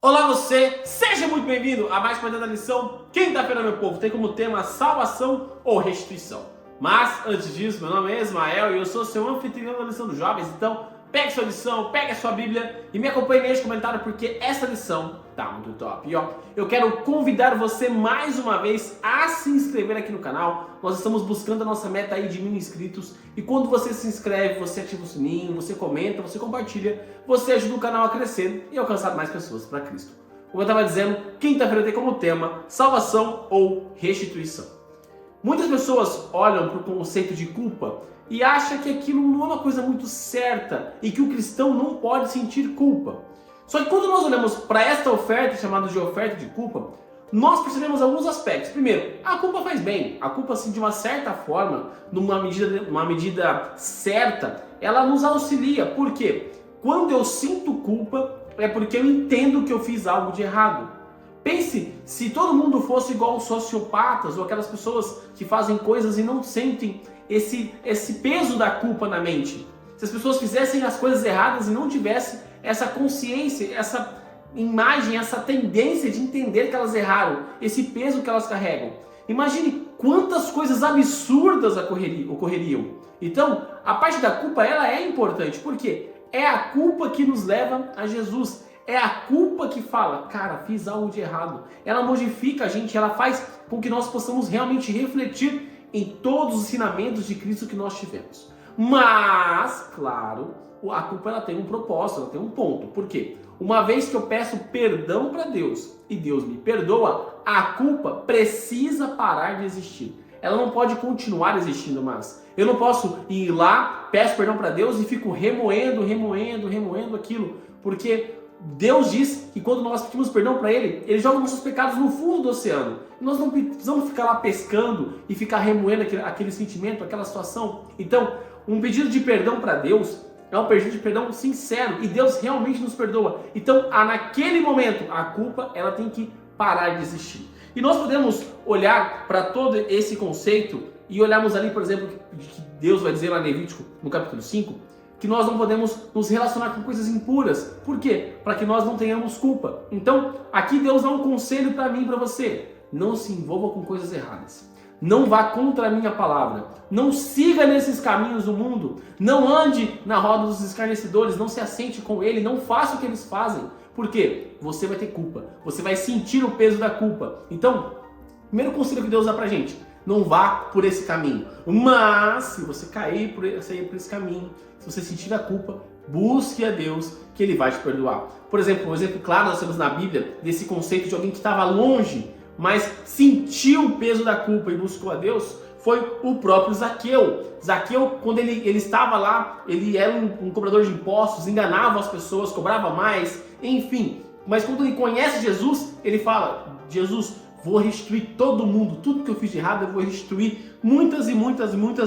Olá você, seja muito bem-vindo a mais uma da lição Quinta-feira, meu povo. Tem como tema salvação ou restituição. Mas antes disso, meu nome é Ismael e eu sou seu anfitrião da lição dos jovens. Então pegue sua lição, pegue a sua Bíblia e me acompanhe neste comentário porque essa lição tá muito top. E ó, eu quero convidar você mais uma vez a se inscrever aqui no canal. Nós estamos buscando a nossa meta aí de 1000 inscritos e quando você se inscreve, você ativa o sininho, você comenta, você compartilha, você ajuda o canal a crescer e alcançar mais pessoas para Cristo. Como eu estava dizendo, quinta-feira tem como tema salvação ou restituição. Muitas pessoas olham para o conceito de culpa e acham que aquilo não é uma coisa muito certa e que o cristão não pode sentir culpa. Só que quando nós olhamos para esta oferta, chamada de oferta de culpa, nós percebemos alguns aspectos. Primeiro, a culpa faz bem. A culpa, assim, de uma certa forma, numa medida certa, ela nos auxilia. Por quê? Quando eu sinto culpa, é porque eu entendo que eu fiz algo de errado. Pense se todo mundo fosse igual os sociopatas ou aquelas pessoas que fazem coisas e não sentem esse peso da culpa na mente. Se as pessoas fizessem as coisas erradas e não tivessem essa consciência, essa imagem, essa tendência de entender que elas erraram, esse peso que elas carregam. Imagine quantas coisas absurdas ocorreriam. Então, a parte da culpa ela é importante, porque é a culpa que nos leva a Jesus. É a culpa que fala, cara, fiz algo de errado. Ela modifica a gente, ela faz com que nós possamos realmente refletir em todos os ensinamentos de Cristo que nós tivemos. Mas, claro, a culpa ela tem um propósito, ela tem um ponto. Por quê? Uma vez que eu peço perdão para Deus e Deus me perdoa, a culpa precisa parar de existir. Ela não pode continuar existindo mais. Eu não posso ir lá, peço perdão para Deus e fico remoendo aquilo, porque Deus diz que quando nós pedimos perdão para Ele joga nossos pecados no fundo do oceano. Nós não precisamos ficar lá pescando e ficar remoendo aquele sentimento, aquela situação. Então, um pedido de perdão para Deus é um pedido de perdão sincero e Deus realmente nos perdoa. Então, naquele momento, a culpa ela tem que parar de existir. E nós podemos olhar para todo esse conceito e olharmos ali, por exemplo, que Deus vai dizer lá em Levítico, no capítulo 5, que nós não podemos nos relacionar com coisas impuras. Por quê? Para que nós não tenhamos culpa. Então, aqui Deus dá um conselho para mim e para você. Não se envolva com coisas erradas. Não vá contra a minha palavra. Não siga nesses caminhos do mundo. Não ande na roda dos escarnecedores. Não se assente com ele. Não faça o que eles fazem. Por quê? Você vai ter culpa. Você vai sentir o peso da culpa. Então, primeiro conselho que Deus dá pra gente. Não vá por esse caminho. Mas, se você cair por esse caminho, se você sentir a culpa, busque a Deus que Ele vai te perdoar. Por exemplo, um exemplo claro nós temos na Bíblia desse conceito de alguém que estava longe, mas sentiu o peso da culpa e buscou a Deus, foi o próprio Zaqueu. Zaqueu, quando ele estava lá, ele era um cobrador de impostos, enganava as pessoas, cobrava mais, enfim. Mas quando ele conhece Jesus, ele fala, Jesus, vou restituir todo mundo, tudo que eu fiz de errado eu vou restituir muitas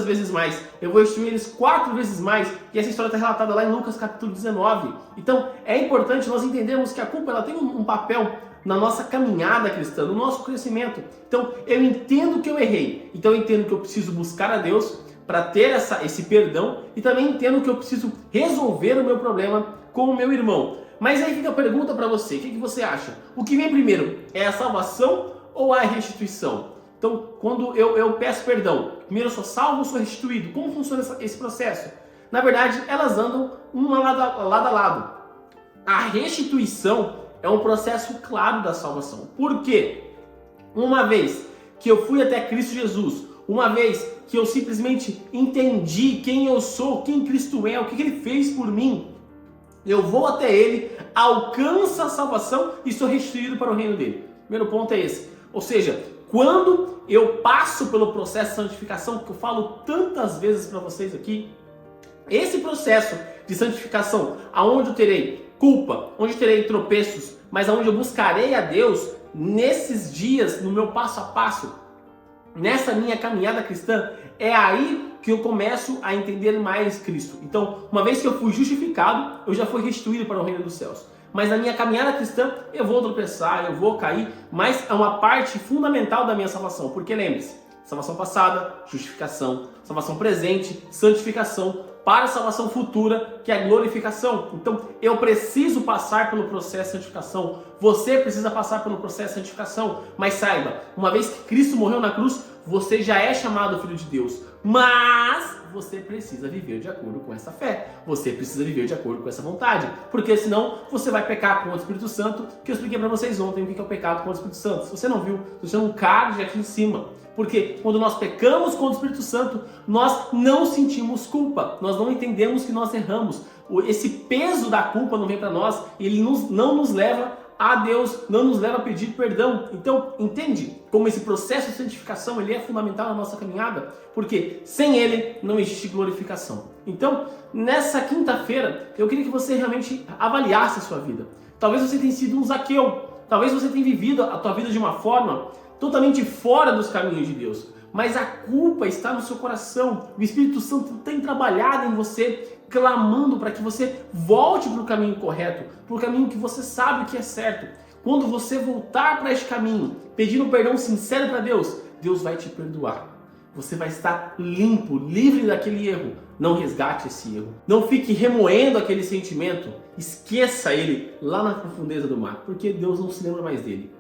vezes mais. Eu vou restituir eles 4 vezes mais. E essa história está relatada lá em Lucas capítulo 19. Então é importante nós entendermos que a culpa ela tem um papel na nossa caminhada cristã, no nosso crescimento. Então eu entendo que eu errei, então eu entendo que eu preciso buscar a Deus para ter esse perdão e também entendo que eu preciso resolver o meu problema com o meu irmão. Mas aí fica a pergunta para você, o que você acha? O que vem primeiro, é a salvação ou a restituição? Então, quando eu peço perdão, primeiro eu sou salvo ou sou restituído? Como funciona esse processo? Na verdade, elas andam uma lado a lado. A restituição é um processo claro da salvação. Por quê? Uma vez que eu fui até Cristo Jesus, uma vez que eu simplesmente entendi quem eu sou, quem Cristo é, o que Ele fez por mim, eu vou até Ele, alcanço a salvação e sou restituído para o reino dele. Primeiro ponto é esse. Ou seja, quando eu passo pelo processo de santificação, que eu falo tantas vezes para vocês aqui, esse processo de santificação, aonde eu terei culpa, onde eu terei tropeços, mas aonde eu buscarei a Deus, nesses dias, no meu passo a passo, nessa minha caminhada cristã, é aí que eu começo a entender mais Cristo. Então, uma vez que eu fui justificado, eu já fui restituído para o reino dos céus. Mas na minha caminhada cristã, eu vou tropeçar, eu vou cair, mas é uma parte fundamental da minha salvação. Porque lembre-se, Salvação passada, justificação. Salvação presente, santificação. Para a salvação futura, que é a glorificação. Então, eu preciso passar pelo processo de santificação. Você precisa passar pelo processo de santificação. Mas saiba, uma vez que Cristo morreu na cruz, você já é chamado filho de Deus. Mas você precisa viver de acordo com essa fé. Você precisa viver de acordo com essa vontade. Porque senão você vai pecar contra o Espírito Santo, que eu expliquei para vocês ontem o que é o pecado contra o Espírito Santo. Se você não viu, deixa um card aqui em cima. Porque quando nós pecamos contra o Espírito Santo, nós não sentimos culpa. Nós não entendemos que nós erramos. Esse peso da culpa não vem para nós e ele não nos leva a Deus, não nos leva a pedir perdão. Então, entende como esse processo de santificação ele é fundamental na nossa caminhada? Porque sem ele não existe glorificação. Então, nessa quinta-feira, eu queria que você realmente avaliasse a sua vida. Talvez você tenha sido um Zaqueu. Talvez você tenha vivido a tua vida de uma forma totalmente fora dos caminhos de Deus. Mas a culpa está no seu coração. O Espírito Santo tem trabalhado em você, clamando para que você volte para o caminho correto, para o caminho que você sabe que é certo. Quando você voltar para este caminho, pedindo perdão sincero para Deus, Deus vai te perdoar. Você vai estar limpo, livre daquele erro. Não resgate esse erro. Não fique remoendo aquele sentimento. Esqueça ele lá na profundeza do mar, porque Deus não se lembra mais dele.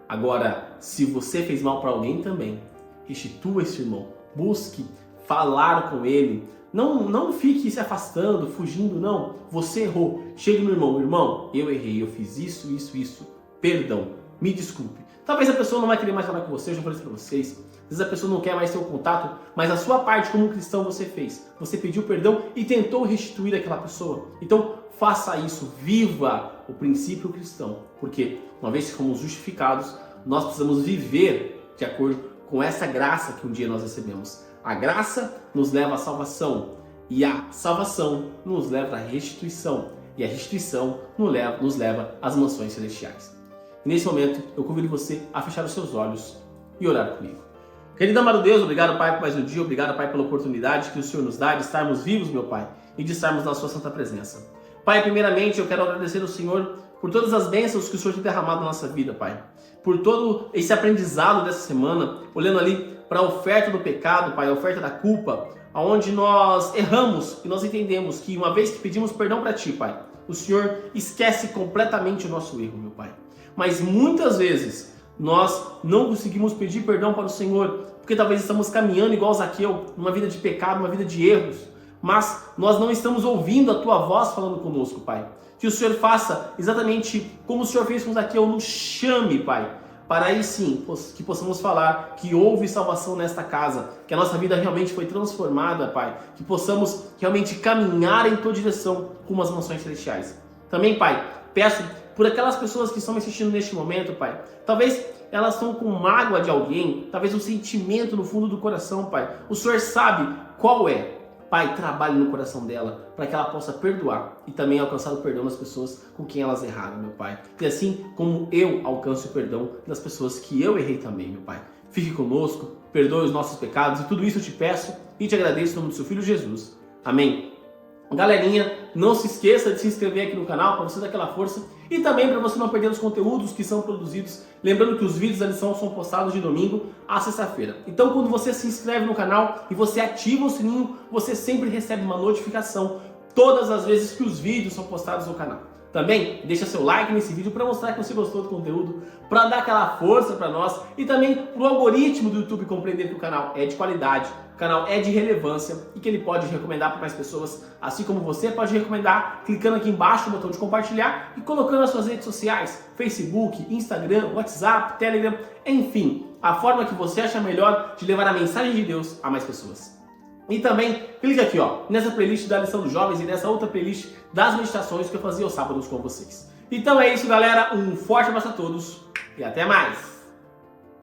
Agora, se você fez mal para alguém também, restitua esse irmão. Busque falar com ele. Não fique se afastando, fugindo, não. Você errou. Chegue no irmão. Irmão, eu errei, eu fiz isso. Perdão, me desculpe. Talvez a pessoa não vai querer mais falar com você, eu já falei isso para vocês. Às vezes a pessoa não quer mais ter o contato, mas a sua parte como cristão você fez. Você pediu perdão e tentou restituir aquela pessoa. Então, faça isso, viva o princípio cristão. Porque, uma vez que fomos justificados, nós precisamos viver de acordo com essa graça que um dia nós recebemos. A graça nos leva à salvação e a salvação nos leva à restituição e a restituição nos leva às mansões celestiais. E nesse momento eu convido você a fechar os seus olhos e orar comigo. Querido amado Deus, obrigado Pai por mais um dia, obrigado Pai pela oportunidade que o Senhor nos dá de estarmos vivos, meu Pai, e de estarmos na sua santa presença. Pai, primeiramente eu quero agradecer ao Senhor por todas as bênçãos que o Senhor tem derramado na nossa vida, Pai. Por todo esse aprendizado dessa semana, olhando ali para a oferta do pecado, Pai, a oferta da culpa, onde nós erramos e nós entendemos que uma vez que pedimos perdão para Ti, Pai, o Senhor esquece completamente o nosso erro, meu Pai. Mas muitas vezes nós não conseguimos pedir perdão para o Senhor, porque talvez estamos caminhando igual Zaqueu, numa vida de pecado, uma vida de erros, mas nós não estamos ouvindo a Tua voz falando conosco, Pai. Que o Senhor faça exatamente como o Senhor fez com Zaqueu, nos chame, Pai, para aí sim, que possamos falar que houve salvação nesta casa, que a nossa vida realmente foi transformada, Pai, que possamos realmente caminhar em Tua direção rumo às mansões celestiais. Também, Pai, peço por aquelas pessoas que estão me assistindo neste momento, Pai, talvez elas estão com mágoa de alguém, talvez um sentimento no fundo do coração, Pai, o Senhor sabe qual é. Pai, trabalhe no coração dela para que ela possa perdoar e também alcançar o perdão das pessoas com quem elas erraram, meu Pai. E assim como eu alcanço o perdão das pessoas que eu errei também, meu Pai. Fique conosco, perdoe os nossos pecados e tudo isso eu te peço e te agradeço em nome do seu Filho Jesus. Amém. Galerinha, não se esqueça de se inscrever aqui no canal para você dar aquela força e também para você não perder os conteúdos que são produzidos. Lembrando que os vídeos da lição são postados de domingo a sexta-feira. Então quando você se inscreve no canal e você ativa o sininho, você sempre recebe uma notificação todas as vezes que os vídeos são postados no canal. Também deixa seu like nesse vídeo para mostrar que você gostou do conteúdo, para dar aquela força para nós e também para o algoritmo do YouTube compreender que o canal é de qualidade, o canal é de relevância e que ele pode recomendar para mais pessoas, assim como você pode recomendar clicando aqui embaixo no botão de compartilhar e colocando nas suas redes sociais, Facebook, Instagram, WhatsApp, Telegram, enfim, a forma que você acha melhor de levar a mensagem de Deus a mais pessoas. E também clica aqui, ó, nessa playlist da lição dos jovens e nessa outra playlist das meditações que eu fazia aos sábados com vocês. Então é isso, galera. Um forte abraço a todos e até mais!